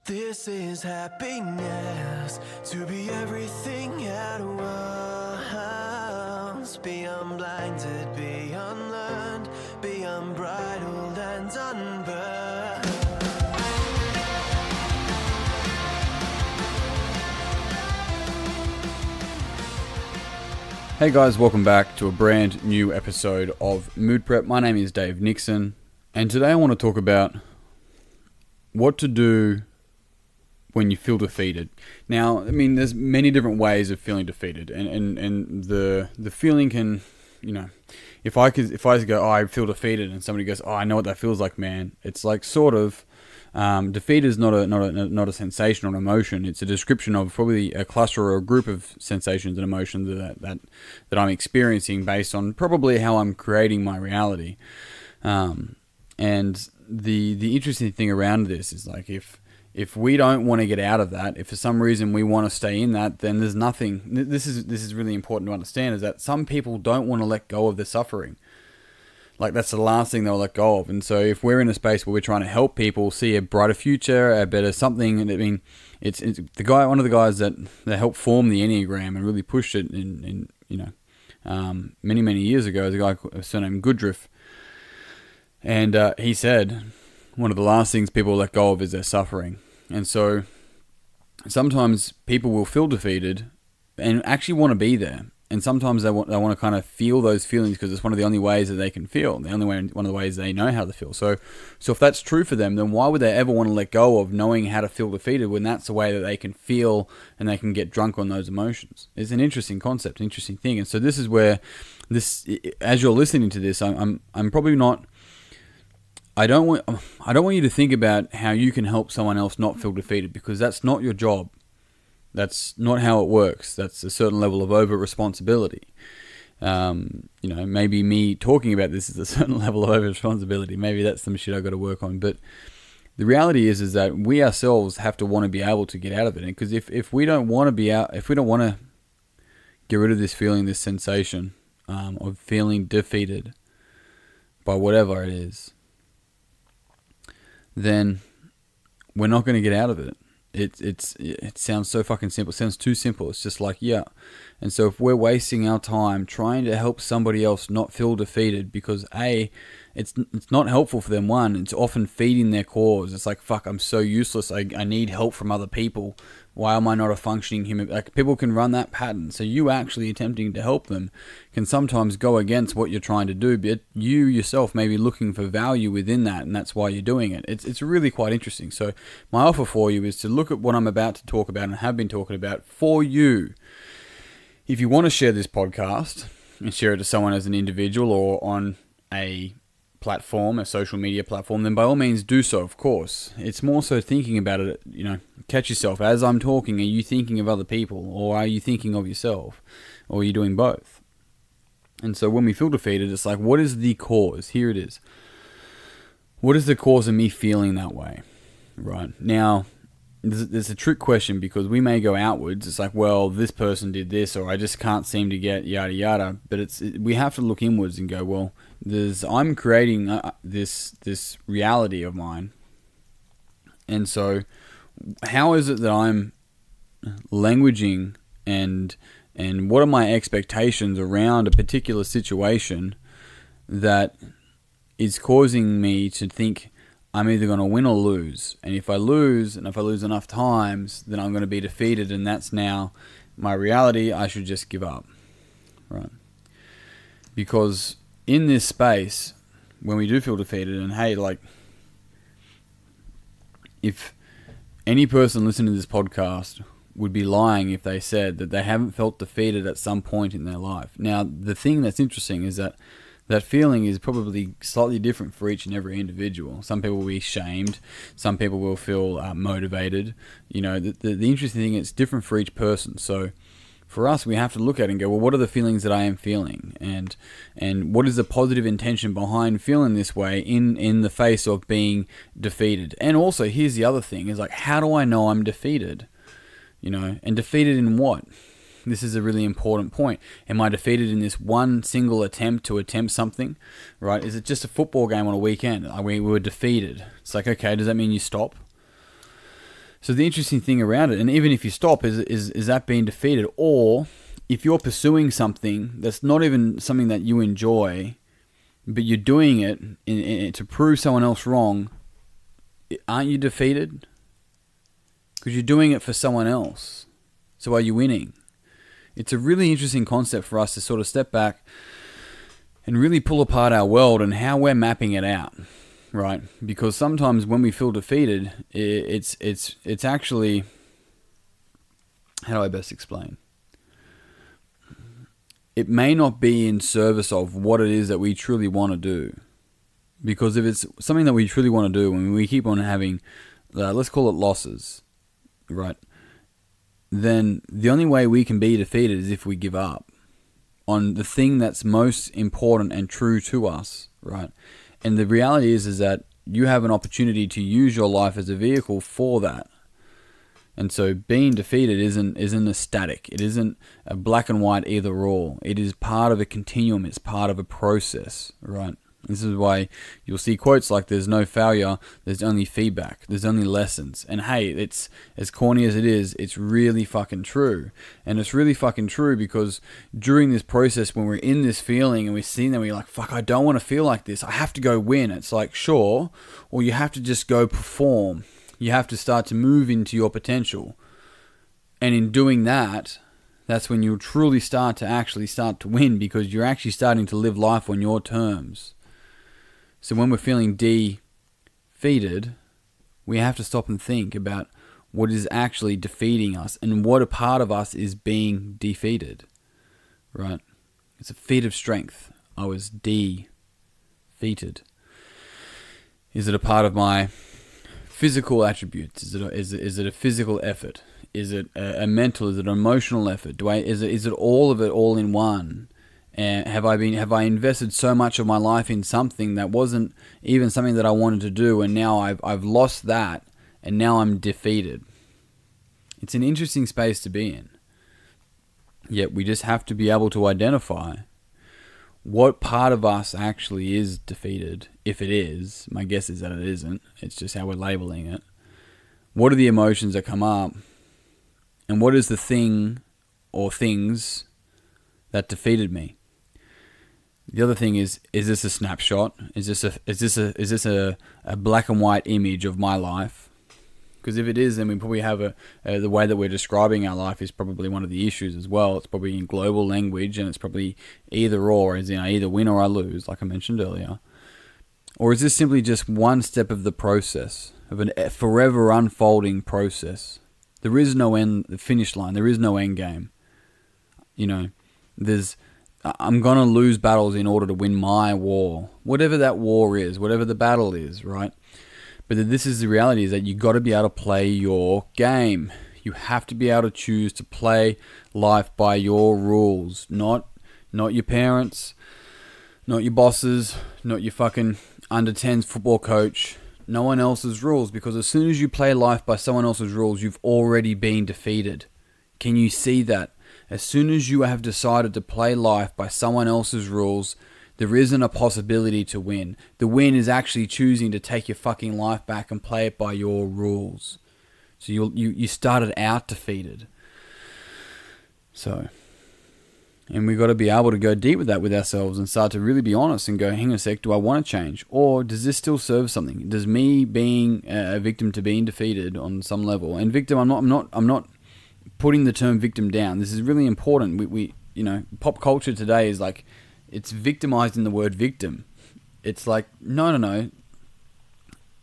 This is happiness, to be everything at once. Be unblinded, be unlearned, be unbridled and unburned. Hey guys, welcome back to a brand new episode of Mood Prep. My name is Dave Nixon, and today I want to talk about what to do when you feel defeated. Now, I mean, there's many different ways of feeling defeated, and the feeling can, you know, if I go, oh, I feel defeated, and somebody goes, oh, I know what that feels like, man. It's like sort of defeat is not a sensation or an emotion. It's a description of probably a cluster or a group of sensations and emotions that I'm experiencing based on probably how I'm creating my reality. And the interesting thing around this is, like, if we don't want to get out of that, if for some reason we want to stay in that, then there's nothing. This is really important to understand, is that some people don't want to let go of the suffering. Like, that's the last thing they'll let go of. And so if we're in a space where we're trying to help people see a brighter future, a better something, and I mean, it's one of the guys that helped form the Enneagram and really pushed it in many years ago, is a guy surnamed Goodriff. And he said one of the last things people let go of is their suffering. And so sometimes people will feel defeated and actually want to be there. And sometimes they want to kind of feel those feelings because it's one of the only ways that they can feel. One of the ways they know how to feel. So if that's true for them, then why would they ever want to let go of knowing how to feel defeated when that's the way that they can feel and they can get drunk on those emotions? It's an interesting concept, an interesting thing. And so this is where as you're listening to this, I'm probably not. I don't want you to think about how you can help someone else not feel defeated, because that's not your job. That's not how it works. That's a certain level of over-responsibility. Maybe me talking about this is a certain level of over-responsibility. Maybe that's some shit I've got to work on. But the reality is that we ourselves have to want to be able to get out of it. Because if we don't want to be out, if we don't want to get rid of this feeling, this sensation of feeling defeated by whatever it is, then we're not going to get out of it. It sounds so fucking simple. It sounds too simple. It's just like, yeah. And so if we're wasting our time trying to help somebody else not feel defeated because it's not helpful for them. One, it's often feeding their cause. It's like, fuck, I'm so useless. I need help from other people. Why am I not a functioning human? Like, people can run that pattern. So you actually attempting to help them can sometimes go against what you're trying to do, but you yourself may be looking for value within that, and that's why you're doing it. It's really quite interesting. So my offer for you is to look at what I'm about to talk about and have been talking about for you. If you want to share this podcast and share it to someone as an individual or on a platform, a social media platform, then by all means do so, of course. It's more so thinking about it, catch yourself. As I'm talking, are you thinking of other people, or are you thinking of yourself, or are you doing both? And so when we feel defeated, it's like, what is the cause? Here it is. What is the cause of me feeling that way? Right. Now, there's a trick question, because we may go outwards. It's like, well, this person did this, or I just can't seem to get yada yada. But we have to look inwards and go, well, I'm creating this reality of mine, and so how is it that I'm languaging and what are my expectations around a particular situation that is causing me to think I'm either going to win or lose? And if I lose enough times, then I'm going to be defeated, and that's now my reality. I should just give up, right? Because in this space, when we do feel defeated, and hey, like, if any person listening to this podcast would be lying if they said that they haven't felt defeated at some point in their life. Now, the thing that's interesting is that feeling is probably slightly different for each and every individual. Some people will be shamed. Some people will feel motivated. The interesting thing is it's different for each person. So for us, we have to look at it and go, well, what are the feelings that I am feeling? And what is the positive intention behind feeling this way in the face of being defeated? And also, here's the other thing, is like, how do I know I'm defeated? And defeated in what? This is a really important point. Am I defeated in this one single attempt something, right? Is it just a football game on a weekend? We were defeated. It's like, okay, does that mean you stop? So the interesting thing around it, and even if you stop, is that being defeated? Or if you're pursuing something that's not even something that you enjoy, but you're doing it to prove someone else wrong, aren't you defeated? Because you're doing it for someone else. So are you winning? It's a really interesting concept for us to sort of step back and really pull apart our world and how we're mapping it out, right? Because sometimes when we feel defeated, it's actually, how do I best explain? It may not be in service of what it is that we truly want to do. Because if it's something that we truly want to do, and we keep on having, let's call it losses, right? Then the only way we can be defeated is if we give up on the thing that's most important and true to us, right? And the reality is that you have an opportunity to use your life as a vehicle for that. And so being defeated isn't a static. It isn't a black and white either or. It is part of a continuum. It's part of a process, right? This is why you'll see quotes like, there's no failure, there's only feedback, there's only lessons. And hey, it's as corny as it is, it's really fucking true. And it's really fucking true because during this process, when we're in this feeling and we're seeing that, we're like, fuck, I don't want to feel like this. I have to go win. It's like, sure, or you have to just go perform. You have to start to move into your potential. And in doing that, that's when you'll truly start to win, because you're actually starting to live life on your terms. So when we're feeling defeated, we have to stop and think about what is actually defeating us and what a part of us is being defeated, right? It's a feat of strength. I was defeated. Is it a part of my physical attributes? Is it a physical effort? Is it a mental? Is it an emotional effort? Is it all of it all in one? And have I invested so much of my life in something that wasn't even something that I wanted to do, and now I've lost that, and now I'm defeated? It's an interesting space to be in. Yet we just have to be able to identify what part of us actually is defeated. If it is, my guess is that it isn't. It's just how we're labeling it. What are the emotions that come up? And what is the thing or things that defeated me? The other thing is this a snapshot? Is this a black and white image of my life? Because if it is, then we probably have the way that we're describing our life is probably one of the issues as well. It's probably in global language, and it's probably either or, as in I either win or I lose, like I mentioned earlier. Or is this simply just one step of the process, of a forever unfolding process? There is no finish line. There is no end game. You know, I'm going to lose battles in order to win my war. Whatever that war is, whatever the battle is, right? But this is the reality, is that you got to be able to play your game. You have to be able to choose to play life by your rules. Not your parents, not your bosses, not your fucking under-10s football coach. No one else's rules. Because as soon as you play life by someone else's rules, you've already been defeated. Can you see that? As soon as you have decided to play life by someone else's rules, there isn't a possibility to win. The win is actually choosing to take your fucking life back and play it by your rules. So you started out defeated. So, and we've got to be able to go deep with that with ourselves and start to really be honest and go, hang on a sec, do I want to change? Or does this still serve something? Does me being a victim to being defeated on some level, and victim, I'm not putting the term victim down. This is really important. We pop culture today is like, it's victimized in the word victim. It's like, no.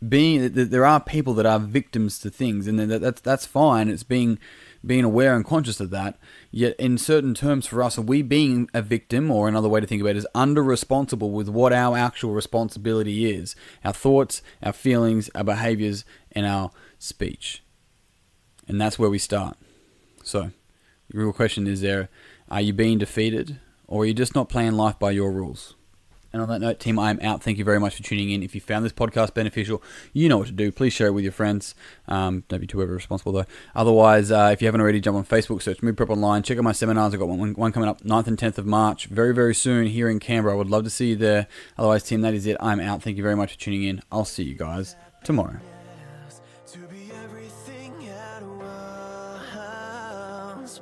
There are people that are victims to things, and that's fine. It's being aware and conscious of that. Yet in certain terms for us, are we being a victim, or another way to think about it is under responsible with what our actual responsibility is? Our thoughts, our feelings, our behaviors, and our speech. And that's where we start. So, the real question is are you being defeated, or are you just not playing life by your rules? And on that note, team, I am out. Thank you very much for tuning in. If you found this podcast beneficial, you know what to do. Please share it with your friends. Don't be too over-responsible, though. Otherwise, if you haven't already, jump on Facebook, search Mood Prep Online. Check out my seminars. I've got one coming up 9th and 10th of March, very, very soon here in Canberra. I would love to see you there. Otherwise, team, that is it. I'm out. Thank you very much for tuning in. I'll see you guys tomorrow. To be everything else.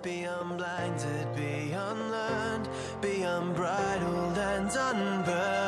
be unblinded, be unlearned, be unbridled and unburned.